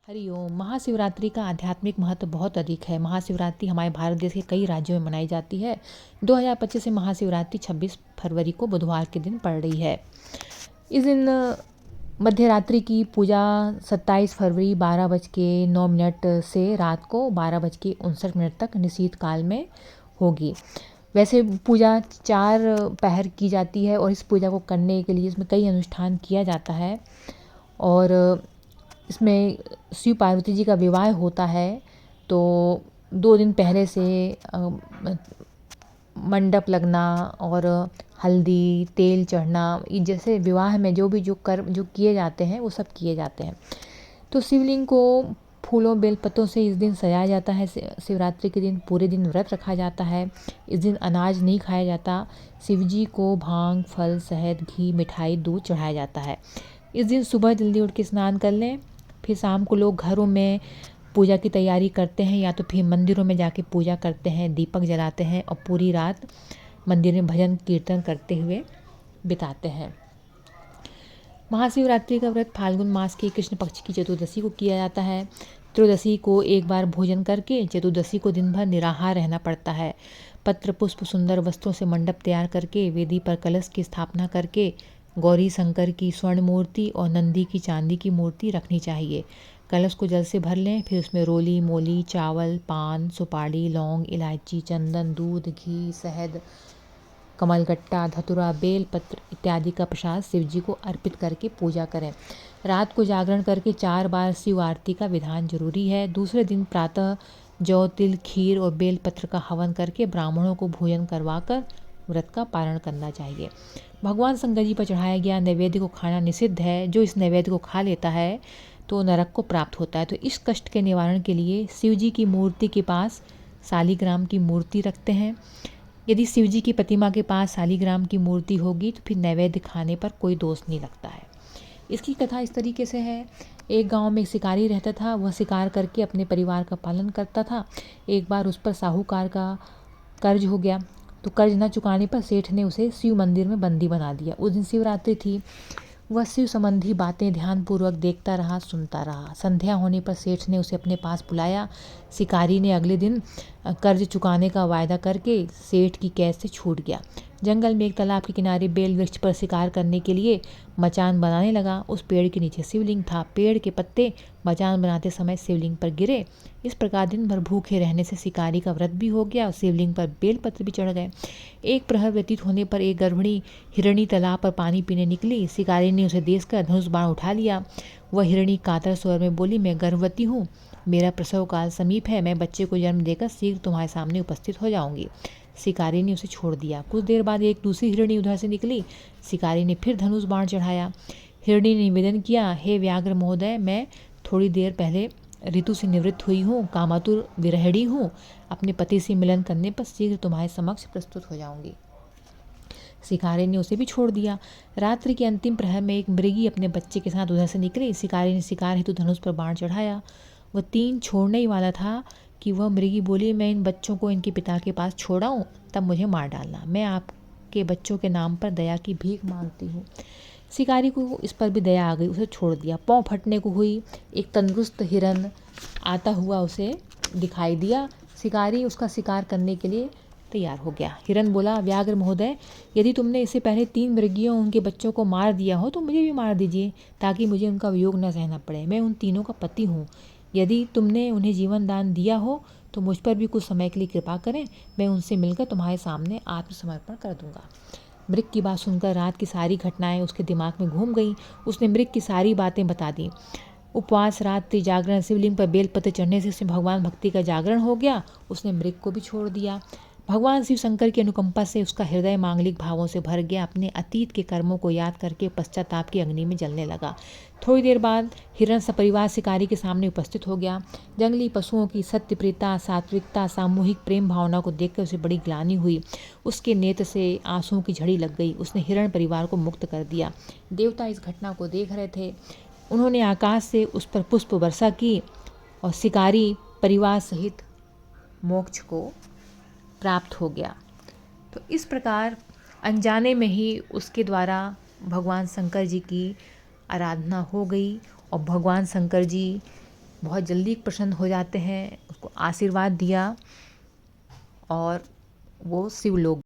हरिओम। महाशिवरात्रि का आध्यात्मिक महत्व बहुत अधिक है। महाशिवरात्रि हमारे भारत देश के कई राज्यों में मनाई जाती है। 2025 से महाशिवरात्रि 26 फरवरी को बुधवार के दिन पड़ रही है। इस दिन मध्य रात्रि की पूजा 27 फरवरी 12:09 से रात को 12:59 तक निशीत काल में होगी। वैसे पूजा 4 पहर की जाती है और इस पूजा को करने के लिए इसमें कई अनुष्ठान किया जाता है और इसमें शिव पार्वती जी का विवाह होता है। तो 2 दिन पहले से मंडप लगना और हल्दी तेल चढ़ना, ये जैसे विवाह में जो किए जाते हैं वो सब किए जाते हैं। तो शिवलिंग को फूलों बेलपत्रों से इस दिन सजाया जाता है। शिवरात्रि के दिन पूरे दिन व्रत रखा जाता है। इस दिन अनाज नहीं खाया जाता। शिव जी को भांग, फल, शहद, घी, मिठाई, दूध चढ़ाया जाता है। इस दिन सुबह जल्दी उठ के स्नान कर लें। फिर शाम को लोग घरों में पूजा की तैयारी करते हैं या तो फिर मंदिरों में जाके पूजा करते हैं, दीपक जलाते हैं और पूरी रात मंदिर में भजन कीर्तन करते हुए बिताते हैं। महाशिवरात्रि का व्रत फाल्गुन मास की कृष्ण पक्ष की चतुर्दशी को किया जाता है। त्रयोदशी को एक बार भोजन करके चतुर्दशी को दिन भर निराहार रहना पड़ता है। पत्र, पुष्प, सुंदर वस्त्रों से मंडप तैयार करके वेदी पर कलश की स्थापना करके गौरी शंकर की स्वर्ण मूर्ति और नंदी की चांदी की मूर्ति रखनी चाहिए। कलश को जल से भर लें। फिर उसमें रोली, मोली, चावल, पान, सुपारी, लौंग, इलायची, चंदन, दूध, घी, शहद, कमलगट्टा, धतुरा, बेल पत्र इत्यादि का प्रसाद शिव जी को अर्पित करके पूजा करें। रात को जागरण करके 4 बार शिव आरती का विधान जरूरी है। दूसरे दिन प्रातः जौ, तिल, खीर और बेल पत्र का हवन करके ब्राह्मणों को भोजन करवाकर व्रत का पारण करना चाहिए। भगवान शंकर जी पर चढ़ाया गया नैवेद्य को खाना निषिद्ध है। जो इस नैवेद्य को खा लेता है तो नरक को प्राप्त होता है। तो इस कष्ट के निवारण के लिए शिव जी की मूर्ति के पास शालिग्राम की मूर्ति रखते हैं। यदि शिव जी की प्रतिमा के पास शालिग्राम की मूर्ति होगी तो फिर नैवेद्य खाने पर कोई दोष नहीं लगता है। इसकी कथा इस तरीके से है। एक गांव में एक शिकारी रहता था। वह शिकार करके अपने परिवार का पालन करता था। एक बार उस पर साहूकार का कर्ज हो गया। तो कर्ज न चुकाने पर सेठ ने उसे शिव मंदिर में बंदी बना दिया। उस दिन शिवरात्रि थी। वह शिव संबंधी बातें ध्यानपूर्वक देखता रहा, सुनता रहा। संध्या होने पर सेठ ने उसे अपने पास बुलाया। शिकारी ने अगले दिन कर्ज चुकाने का वायदा करके सेठ की कैद से छूट गया। जंगल में एक तालाब के किनारे बेल वृक्ष पर शिकार करने के लिए मचान बनाने लगा। उस पेड़ के नीचे शिवलिंग था। पेड़ के पत्ते मचान बनाते समय शिवलिंग पर गिरे। इस प्रकार दिन भर भूखे रहने से शिकारी का व्रत भी हो गया और शिवलिंग पर बेल पत्र भी चढ़ गए। एक प्रहर व्यतीत होने पर एक गर्भिणी हिरणी तालाब पर पानी पीने निकली। शिकारी ने उसे देखकर धनुष बाण उठा लिया। वह हिरणी कातर स्वर में बोली, मैं गर्भवती हूँ, मेरा प्रसव काल समीप है, मैं बच्चे को जन्म देकर शीघ्र तुम्हारे सामने उपस्थित हो जाऊंगी। शिकारी ने उसे छोड़ दिया। कुछ देर बाद एक दूसरी हिरणी उधर से निकली। शिकारी ने फिर धनुष बाण चढ़ाया। हिरणी ने निवेदन किया, हे व्याघ्र महोदय, मैं थोड़ी देर पहले ऋतु से निवृत्त हुई हूँ, कामातुर विरहिणी हूँ। अपने पति से मिलन करने पर शीघ्र तुम्हारे समक्ष प्रस्तुत हो जाऊंगी। शिकारी ने उसे भी छोड़ दिया। रात्रि के अंतिम प्रहर में एक मृगी अपने बच्चे के साथ उधर से निकली। शिकारी ने शिकार हेतु धनुष पर बाण चढ़ाया। वह तीर छोड़ने ही वाला था कि वह मृगी बोली, मैं इन बच्चों को इनके पिता के पास छोड़ाऊं, तब मुझे मार डालना। मैं आपके बच्चों के नाम पर दया की भीख मांगती हूँ। शिकारी को इस पर भी दया आ गई, उसे छोड़ दिया। पाँव फटने को हुई। एक तंदुरुस्त हिरन आता हुआ उसे दिखाई दिया। शिकारी उसका शिकार करने के लिए तैयार हो गया। हिरन बोला, व्याघ्र महोदय, यदि तुमने इससे पहले 3 मृगियों उनके बच्चों को मार दिया हो तो मुझे भी मार दीजिए, ताकि मुझे उनका वियोग न सहना पड़े। मैं उन तीनों का पति हूँ। यदि तुमने उन्हें जीवन दान दिया हो तो मुझ पर भी कुछ समय के लिए कृपा करें। मैं उनसे मिलकर तुम्हारे सामने आत्मसमर्पण कर दूंगा। मृग की बात सुनकर रात की सारी घटनाएं उसके दिमाग में घूम गईं। उसने मृग की सारी बातें बता दी। उपवास, रात्रि जागरण, शिवलिंग पर बेलपत्र चढ़ने से उसमें भगवान भक्ति का जागरण हो गया। उसने मृग को भी छोड़ दिया। भगवान शिव शंकर की अनुकंपा से उसका हृदय मांगलिक भावों से भर गया। अपने अतीत के कर्मों को याद करके पश्चाताप की अग्नि में जलने लगा। थोड़ी देर बाद हिरण सपरिवार शिकारी के सामने उपस्थित हो गया। जंगली पशुओं की सत्यप्रियता, सात्विकता, सामूहिक प्रेम भावना को देखकर उसे बड़ी ग्लानि हुई। उसके नेत्र से आंसुओं की झड़ी लग गई। उसने हिरण परिवार को मुक्त कर दिया। देवता इस घटना को देख रहे थे। उन्होंने आकाश से उस पर पुष्प वर्षा की और शिकारी परिवार सहित मोक्ष को प्राप्त हो गया। तो इस प्रकार अनजाने में ही उसके द्वारा भगवान शंकर जी की आराधना हो गई और भगवान शंकर जी बहुत जल्दी प्रसन्न हो जाते हैं, उसको आशीर्वाद दिया और वो शिवलोक